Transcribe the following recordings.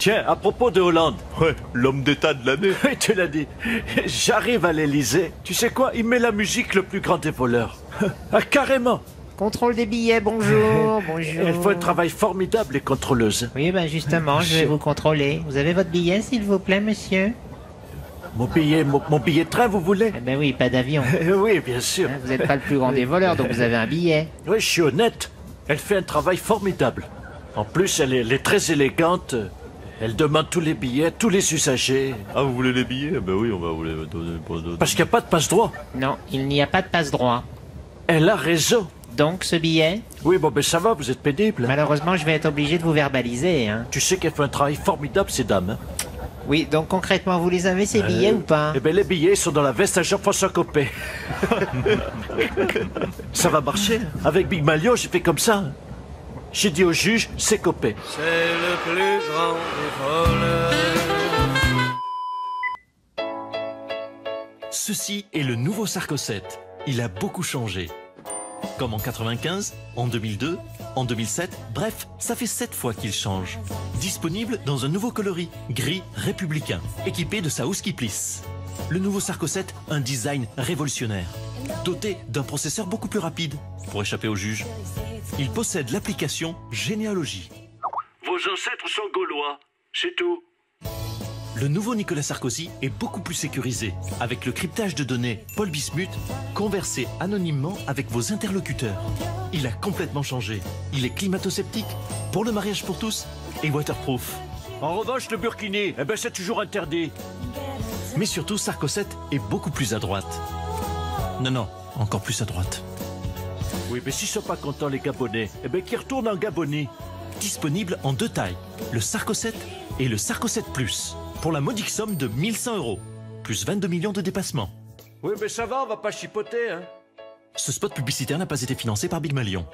Tiens, à propos de Hollande. Ouais, l'homme d'État de l'année. Oui, tu l'as dit. J'arrive à l'Élysée. Tu sais quoi? Il met la musique le plus grand des voleurs. Ah, carrément. Contrôle des billets, bonjour, bonjour. Elles font un travail formidable, les contrôleuses. Oui, ben justement, je vais vous contrôler. Vous avez votre billet, s'il vous plaît, monsieur? Mon billet de train, vous voulez? Eh ben oui, pas d'avion. Oui, bien sûr. Hein, vous n'êtes pas le plus grand des voleurs, donc vous avez un billet. Oui, je suis honnête. Elle fait un travail formidable. En plus, elle est très élégante. Elle demande tous les billets, tous les usagers. Ah, vous voulez les billets? Ben oui, on va vous les donner. Parce qu'il n'y a pas de passe-droit. Non, il n'y a pas de passe-droit. Elle a raison. Donc, ce billet, Oui, bon, ben ça va, vous êtes pénible. malheureusement, je vais être obligé de vous verbaliser, hein. Tu sais qu'elle fait un travail formidable, ces dames. Hein. Oui, donc concrètement, vous les avez, ces billets, ou pas? Eh bien, les billets sont dans la veste à Jean-François Copé. Ça va marcher. Hein. Avec Big Malion, j'ai fait comme ça. Hein. J'ai dit au juge, c'est Copé. C'est le plus grand des voleurs. Ceci est le nouveau Sarko 7. Il a beaucoup changé. Comme en 95, en 2002, en 2007, bref, ça fait 7 fois qu'il change. Disponible dans un nouveau coloris, gris républicain, équipé de sa housse qui plisse. Le nouveau Sarko 7, un design révolutionnaire, doté d'un processeur beaucoup plus rapide, pour échapper au juge. Il possède l'application Généalogie. Vos ancêtres sont gaulois, c'est tout. Le nouveau Nicolas Sarkozy est beaucoup plus sécurisé, avec le cryptage de données Paul Bismuth, conversez anonymement avec vos interlocuteurs. Il a complètement changé. Il est climato-sceptique, pour le mariage pour tous et waterproof. En revanche, le burkini, eh ben c'est toujours interdit. Mais surtout, Sarko 7 est beaucoup plus à droite. Non, encore plus à droite. Oui, mais s'ils sont pas contents, les Gabonais, eh ben qu'ils retournent en Gabonie. Disponible en 2 tailles, le Sarko 7 et le Sarko 7 Plus, pour la modique somme de 1100 €, plus 22 millions de dépassements. Oui, mais ça va, on va pas chipoter, hein. Ce spot publicitaire n'a pas été financé par Big Malion.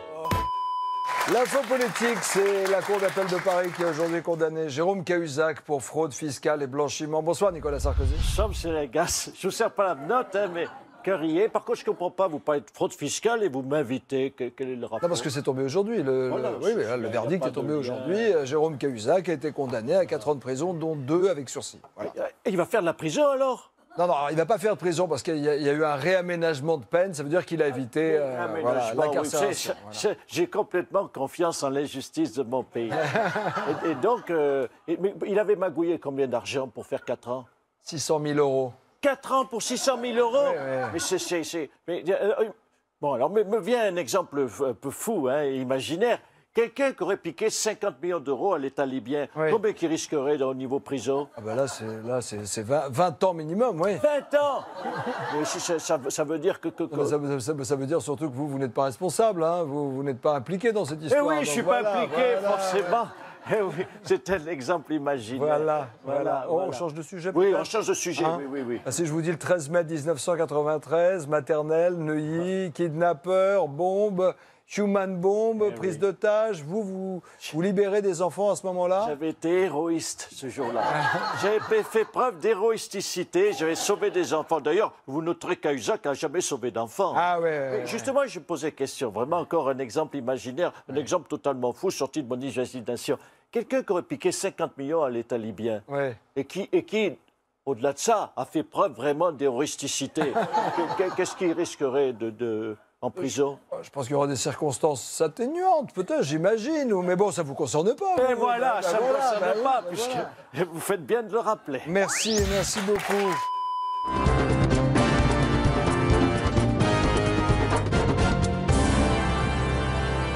L'info politique, c'est la Cour d'appel de Paris qui a aujourd'hui condamné Jérôme Cahuzac pour fraude fiscale et blanchiment. Bonsoir Nicolas Sarkozy. Ça me c'est la gasse. Je vous sers pas la note, hein, mais que riez. Par contre, je comprends pas, vous parlez de fraude fiscale et vous m'invitez. Quel est le rapport? Non, parce que c'est tombé aujourd'hui. Oui, mais le verdict est tombé aujourd'hui. Jérôme Cahuzac a été condamné à 4 ans de prison, dont 2 avec sursis. Voilà. Et il va faire de la prison alors? Non, il ne va pas faire de prison parce qu'il y a eu un réaménagement de peine. Ça veut dire qu'il a évité l'incarcération. Oui, j'ai complètement confiance en l'injustice de mon pays. et donc, mais il avait magouillé combien d'argent pour faire 4 ans? 600 000 €. 4 ans pour 600 000 €? Ouais. Mais bon, alors, me vient un exemple un peu fou, hein, imaginaire. Quelqu'un qui aurait piqué 50 millions d'euros à l'État libyen, combien qu'il risquerait au niveau prison? Ah ben là, c'est 20 ans minimum, oui. 20 ans. Mais ça veut dire que... Ça veut dire surtout que vous n'êtes pas responsable, hein. Vous n'êtes pas impliqué dans cette histoire. Eh oui, je ne suis pas impliqué, forcément. Eh oui, c'est un exemple imaginaire. Voilà. On change de sujet. Oui, on change de sujet, hein? Oui. Ah, si je vous dis le 13 mai 1993, maternelle, Neuilly, kidnappeur, bombe, human bomb, prise d'otage, vous libérez des enfants à ce moment-là? J'avais été héroïste ce jour-là. J'avais fait preuve d'héroïsticité, j'avais sauvé des enfants. D'ailleurs, vous noterez Cahuzac n'a jamais sauvé d'enfants. Ah ouais. Justement, je posais question, vraiment encore un exemple imaginaire, un exemple totalement fou, sorti de mon imagination. Quelqu'un qui aurait piqué 50 millions à l'État libyen et qui, au-delà de ça, a fait preuve vraiment d'héroïsticité. Qu'est-ce qu'il risquerait en prison? Je pense qu'il y aura des circonstances atténuantes, peut-être, j'imagine. Mais bon, ça ne vous concerne pas. Et voilà, ça ne me concerne pas, puisque vous faites bien de le rappeler. Merci beaucoup.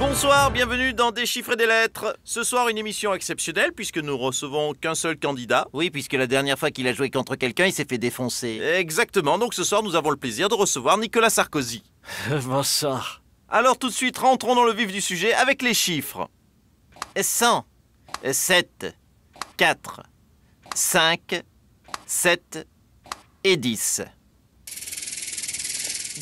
Bonsoir, bienvenue dans Des chiffres et des lettres. Ce soir, une émission exceptionnelle puisque nous recevons qu'un seul candidat. Oui, puisque la dernière fois qu'il a joué contre quelqu'un, il s'est fait défoncer. Exactement, donc ce soir, nous avons le plaisir de recevoir Nicolas Sarkozy. Bonsoir. Alors tout de suite, rentrons dans le vif du sujet avec les chiffres. 100, 7, 4, 5, 7 et 10.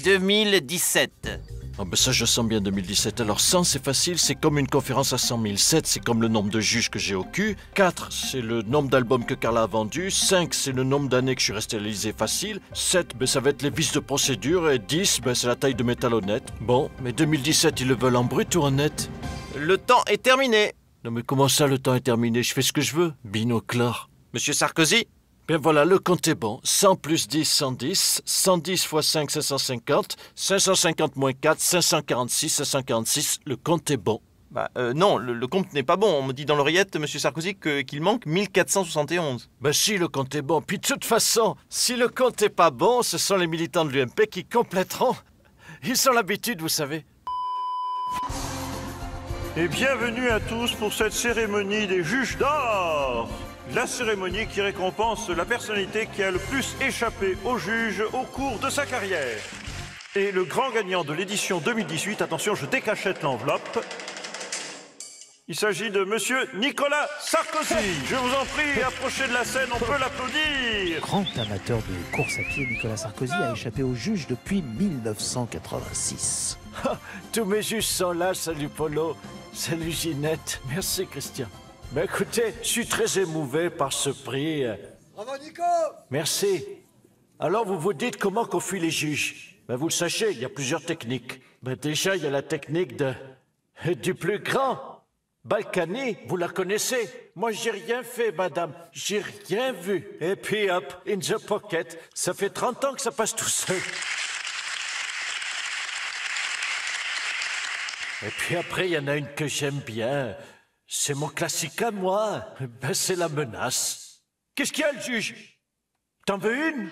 2017. Oh ben ça, je sens bien 2017. Alors 100, c'est facile, c'est comme une conférence à 100 000. 7, c'est comme le nombre de juges que j'ai au cul. 4, c'est le nombre d'albums que Carla a vendu. 5, c'est le nombre d'années que je suis resté à l'Élysée facile. 7, ben ça va être les vices de procédure. Et 10, ben c'est la taille de métal honnête. Bon, mais 2017, ils le veulent en brut ou en net? Le temps est terminé. Non mais comment ça, le temps est terminé? Je fais ce que je veux. Binoclard. Monsieur Sarkozy? Bien voilà, le compte est bon. 100 plus 10, 110. 110 fois 5, 550. 550 moins 4, 546, 546. Le compte est bon. Bah non, le compte n'est pas bon. On me dit dans l'oreillette, monsieur Sarkozy, qu'il manque 1471. Ben si, le compte est bon. Puis de toute façon, si le compte est pas bon, ce sont les militants de l'UMP qui compléteront. Ils ont l'habitude, vous savez. Et bienvenue à tous pour cette cérémonie des juges d'or. La cérémonie qui récompense la personnalité qui a le plus échappé aux juges au cours de sa carrière. Et le grand gagnant de l'édition 2018, attention, je décachette l'enveloppe. Il s'agit de monsieur Nicolas Sarkozy. Je vous en prie, approchez de la scène, on peut l'applaudir. Grand amateur de course à pied, Nicolas Sarkozy a échappé aux juges depuis 1986. Tous mes juges sont là. Salut Polo, salut Ginette. Merci Christian. Ben écoutez, je suis très émouvé par ce prix. Bravo Nico! Merci. Alors vous vous dites comment qu'on fuit les juges? Ben vous le sachez, il y a plusieurs techniques. Ben déjà, il y a la technique du plus grand. Balkany, vous la connaissez? Moi, j'ai rien fait, madame. J'ai rien vu. Et puis hop, in the pocket. Ça fait 30 ans que ça passe tout seul. Et puis après, il y en a une que j'aime bien. C'est mon classique à moi. Ben, c'est la menace. Qu'est-ce qu'il y a, le juge? T'en veux une?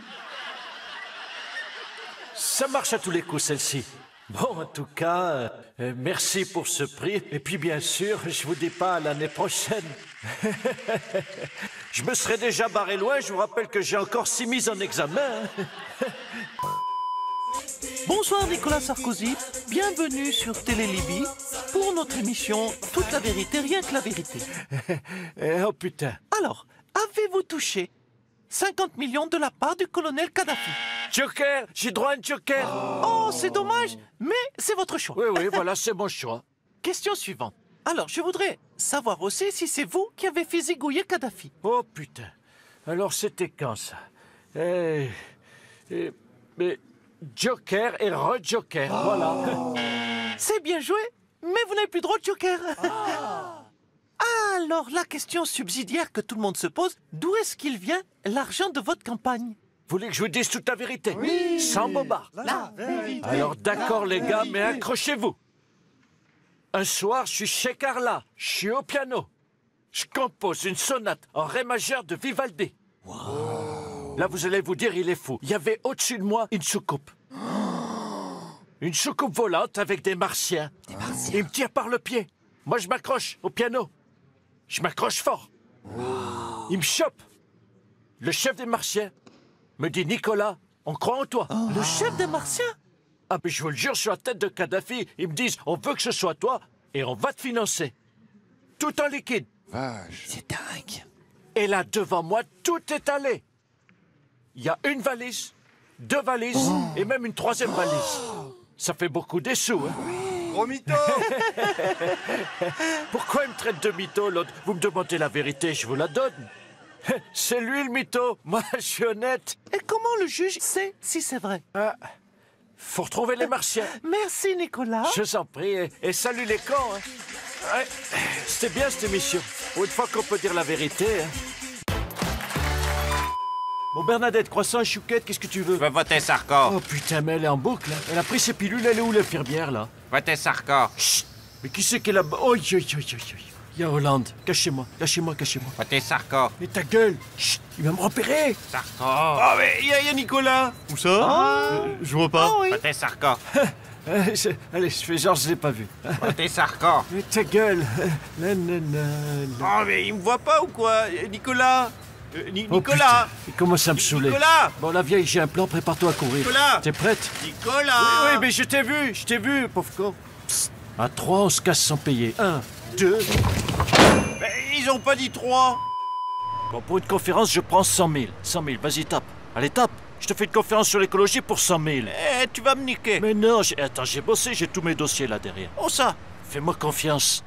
Ça marche à tous les coups, celle-ci. Bon, en tout cas, merci pour ce prix. Et puis, bien sûr, je vous dis pas à l'année prochaine. Je me serais déjà barré loin. Je vous rappelle que j'ai encore 6 mises en examen. Bonsoir Nicolas Sarkozy, bienvenue sur Télé Libye pour notre émission Toute la vérité, rien que la vérité. Oh putain. Alors, avez-vous touché 50 millions de la part du colonel Kadhafi? Joker, j'ai droit à un joker. Oh, c'est dommage, mais c'est votre choix. Oui, voilà, c'est mon choix. Question suivante. Alors, je voudrais savoir aussi si c'est vous qui avez fait zigouiller Kadhafi. Oh putain. Alors c'était quand ça? Mais Joker et re-Joker, voilà. C'est bien joué, mais vous n'avez plus droit de Joker. Alors, la question subsidiaire que tout le monde se pose, d'où est-ce qu'il vient l'argent de votre campagne? Vous voulez que je vous dise toute la vérité? Oui. Sans bobard. La vérité. Alors d'accord les gars, mais accrochez-vous. Un soir, je suis chez Carla, je suis au piano. Je compose une sonate en ré majeur de Vivaldi. Wow. Là, vous allez vous dire, il est fou. Il y avait au-dessus de moi une soucoupe. Une soucoupe volante avec des martiens. Ils me tirent par le pied. Moi, je m'accroche au piano. Je m'accroche fort. Wow. Il me chope. Le chef des martiens me dit, Nicolas, on croit en toi. Le chef des martiens? Ah, mais je vous le jure, sur la tête de Kadhafi, ils me disent, on veut que ce soit toi et on va te financer. Tout en liquide. Vache. C'est dingue. Et là, devant moi, tout est allé. Il y a une valise, 2 valises et même une 3e valise. Ça fait beaucoup des sous, hein. Gros mytho. Pourquoi il me traite de mytho, l'autre? Vous me demandez la vérité, je vous la donne. C'est lui le mytho, moi je suis honnête. Et comment le juge sait si c'est vrai? Faut retrouver les martiens. Merci Nicolas. Je vous en prie, et salut les cons. Hein. Ouais, c'était bien cette émission. Une fois qu'on peut dire la vérité. Hein. Bon, Bernadette, croissant et chouquette, qu'est-ce que tu veux? Je veux voter Sarko. Oh putain, mais elle est en boucle. Hein. Elle a pris ses pilules, elle est où l'infirmière là? Voter Sarko. Chut. Mais qui c'est qui est là-bas? Oh, il y a Hollande. Cachez-moi. Voter Sarko. Mais ta gueule. Chut, il va me repérer. Sarko. Oh, mais il y a Nicolas. Où ça? Je vois pas. Ah oui. Voter Sarko. Allez, je fais genre, je l'ai pas vu. Voter Sarko. Mais ta gueule. Oh, mais il me voit pas ou quoi? Nicolas. Oh, Nicolas. putain, il commence à me saouler. Nicolas. Bon, la vieille, j'ai un plan, prépare-toi à courir. Nicolas. T'es prête? Nicolas. Oui, mais je t'ai vu, pauvre con. Psst. À 3, on se casse sans payer. 1, 2... Mais ils ont pas dit 3. Bon, pour une conférence, je prends 100 000. 100 000, vas-y, tape. Allez, tape. Je te fais une conférence sur l'écologie pour 100 000. Eh, tu vas me niquer. Mais non, attends, j'ai bossé, j'ai tous mes dossiers là derrière. Oh ça. Fais-moi confiance.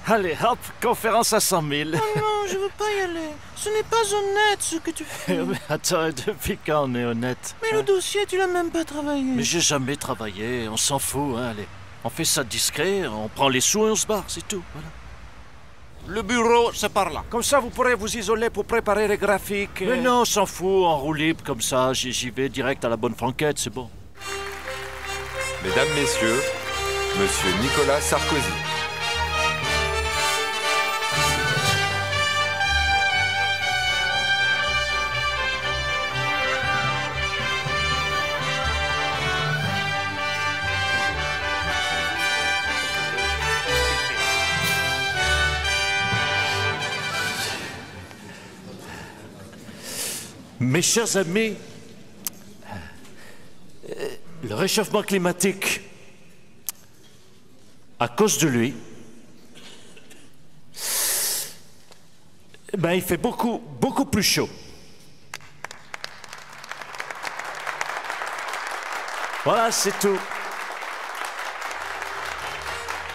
Allez, hop, conférence à 100 000. Oh non, je veux pas y aller. Ce n'est pas honnête ce que tu fais. Mais attends, depuis quand on est honnête? Mais le dossier, tu l'as même pas travaillé. Mais j'ai jamais travaillé, on s'en fout, hein, allez. On fait ça discret, on prend les sous et on se barre, c'est tout, voilà. Le bureau, c'est par là. Comme ça, vous pourrez vous isoler pour préparer les graphiques. Mais non, on s'en fout, en roue libre, comme ça, j'y vais direct à la bonne franquette, c'est bon. Mesdames, Messieurs, Monsieur Nicolas Sarkozy. Mes chers amis, le réchauffement climatique, à cause de lui, il fait beaucoup plus chaud. Voilà, c'est tout.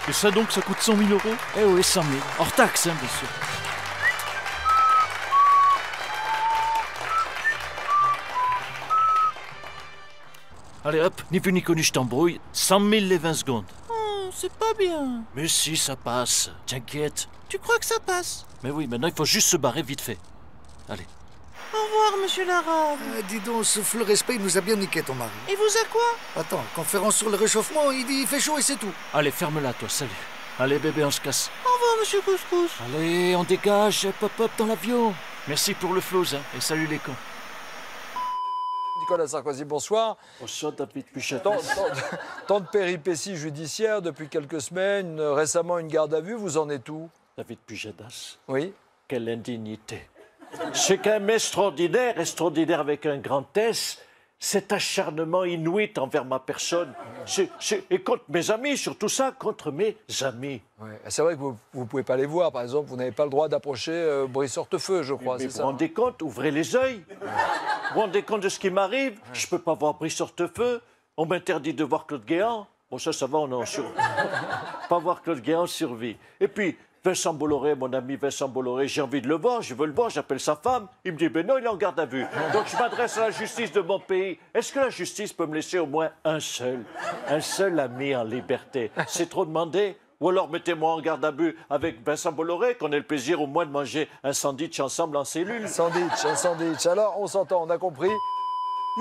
Et ça donc, ça coûte 100 000 euros? Eh oui, 100 000. Hors taxe, hein, bien sûr. Allez hop, ni vu ni connu, je t'embrouille. 100 000 les 20 secondes. Oh, c'est pas bien. Mais si, ça passe. T'inquiète. Tu crois que ça passe? Mais oui, maintenant il faut juste se barrer vite fait. Allez. Au revoir, monsieur l'arabe. Dis donc, souffle le respect, il nous a bien niqué ton mari. Et vous a quoi? Attends, conférence sur le réchauffement, il dit il fait chaud et c'est tout. Allez, ferme-la toi, salut. Allez bébé, on se casse. Au revoir, monsieur Couscous. Allez, on dégage, pop dans l'avion. Merci pour le flouze, hein, et salut les cons. Nicolas Sarkozy, bonsoir. Bonsoir David Puchette. Tant de péripéties judiciaires depuis quelques semaines, récemment une garde à vue, vous en êtes où? David Pujadas. Oui. Quelle indignité. C'est quand même extraordinaire avec un grand S, cet acharnement inouï envers ma personne. Et contre mes amis, surtout ça, contre mes amis. Ouais. C'est vrai que vous ne pouvez pas les voir, par exemple, vous n'avez pas le droit d'approcher Brice Hortefeux, je crois, mais c'est vous ça? vous rendez compte, ouvrez les yeux. Vous vous rendez compte de ce qui m'arrive? Je ne peux pas voir Brice Hortefeux, on m'interdit de voir Claude Guéant. Bon, ça va, on est en survie. Pas voir Claude Guéant, survie. Et puis, Vincent Bolloré, mon ami Vincent Bolloré, j'ai envie de le voir, je veux le voir, j'appelle sa femme. Il me dit, ben non, il est en garde à vue. Donc je m'adresse à la justice de mon pays. Est-ce que la justice peut me laisser au moins un seul ami en liberté? C'est trop demandé? Ou alors mettez-moi en garde à vue avec Vincent Bolloré, qu'on ait le plaisir au moins de manger un sandwich ensemble en cellule. Un sandwich. Alors, on s'entend, on a compris.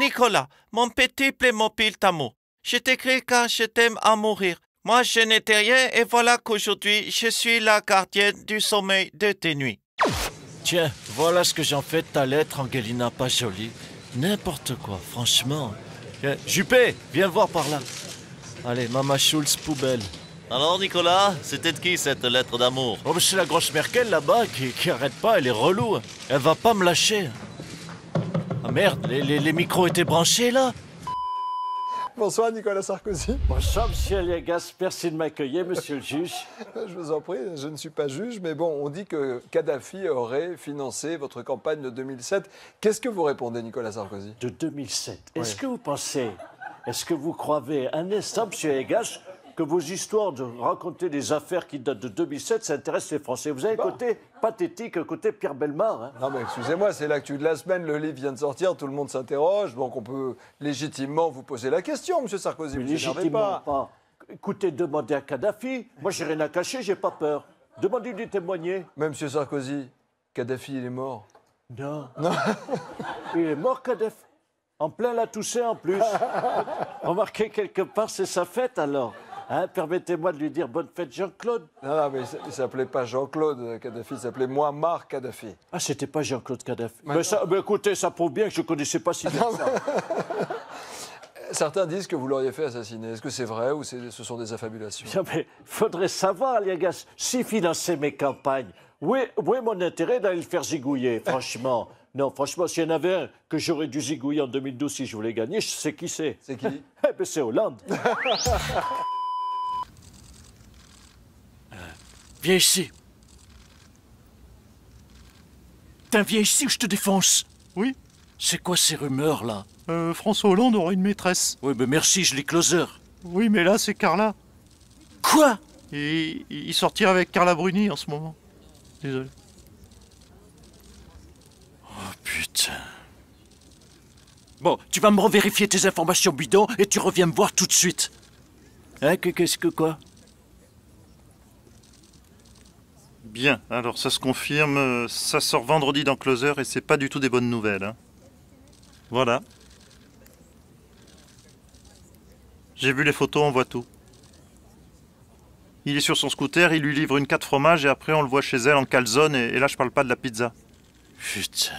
Nicolas, mon petit Playmobil d'amour, je t'écris car je t'aime à mourir. Moi, je n'étais rien et voilà qu'aujourd'hui, je suis la gardienne du sommeil de tes nuits. Tiens, voilà ce que j'en fais de ta lettre, Angelina, pas jolie. N'importe quoi, franchement. Tiens, Juppé, viens voir par là. Allez, Mama Schulz, poubelle. Alors, Nicolas, c'était de qui cette lettre d'amour? Oh, c'est la grosse Merkel là-bas qui arrête pas, elle est relou. Elle va pas me lâcher. Ah merde, les micros étaient branchés là? Bonsoir Nicolas Sarkozy. Bonsoir monsieur Aliagas, merci de m'accueillir monsieur le juge. Je vous en prie, je ne suis pas juge, mais bon, on dit que Kadhafi aurait financé votre campagne de 2007. Qu'est-ce que vous répondez Nicolas Sarkozy? De 2007. Est-ce que vous pensez, est-ce que vous croyez un instant monsieur Aliagas que vos histoires de raconter des affaires qui datent de 2007, ça intéresse les Français? Vous avez un côté pathétique, un côté Pierre Bellemare. Hein? Non mais excusez-moi, c'est l'actu de la semaine, le livre vient de sortir, tout le monde s'interroge, donc on peut légitimement vous poser la question, monsieur Sarkozy, vous légitimement pas. Écoutez, demandez à Kadhafi. Moi, j'ai rien à cacher, j'ai pas peur. Demandez-lui de témoigner. Mais monsieur Sarkozy, Kadhafi, il est mort. Non. Il est mort, Kadhafi. En plein la Toussaint, en plus. Remarquez, quelque part, c'est sa fête, alors. Hein, permettez-moi de lui dire bonne fête Jean-Claude. Non, mais il ne s'appelait pas Jean-Claude Kadhafi, il s'appelait Mouammar Kadhafi. Ah, c'était pas Jean-Claude Kadhafi. Mais écoutez, ça prouve bien que je ne connaissais pas si bien ça. Certains disent que vous l'auriez fait assassiner. Est-ce que c'est vrai ou ce sont des affabulations? Bien, mais faudrait savoir, Aliagas, s'il finançait mes campagnes, où est mon intérêt d'aller le faire zigouiller, franchement? Non, franchement, s'il y en avait un que j'aurais dû zigouiller en 2012 si je voulais gagner, je sais qui c'est. C'est qui? Eh ben, c'est Hollande. Viens ici. Viens ici ou je te défonce. Oui. C'est quoi ces rumeurs-là? François Hollande aura une maîtresse. Oui, mais merci, je lis Closer. Oui, mais là, c'est Carla. Quoi? Et il sortira avec Carla Bruni en ce moment. Désolé. Oh, putain. Bon, tu vas me revérifier tes informations bidons et tu reviens me voir tout de suite. Hein, qu'est-ce que quoi? Bien, alors ça se confirme, ça sort vendredi dans Closer et c'est pas du tout des bonnes nouvelles. Hein. Voilà. J'ai vu les photos, on voit tout. Il est sur son scooter, il lui livre une 4 fromages et après on le voit chez elle en calzone et là je parle pas de la pizza. Putain.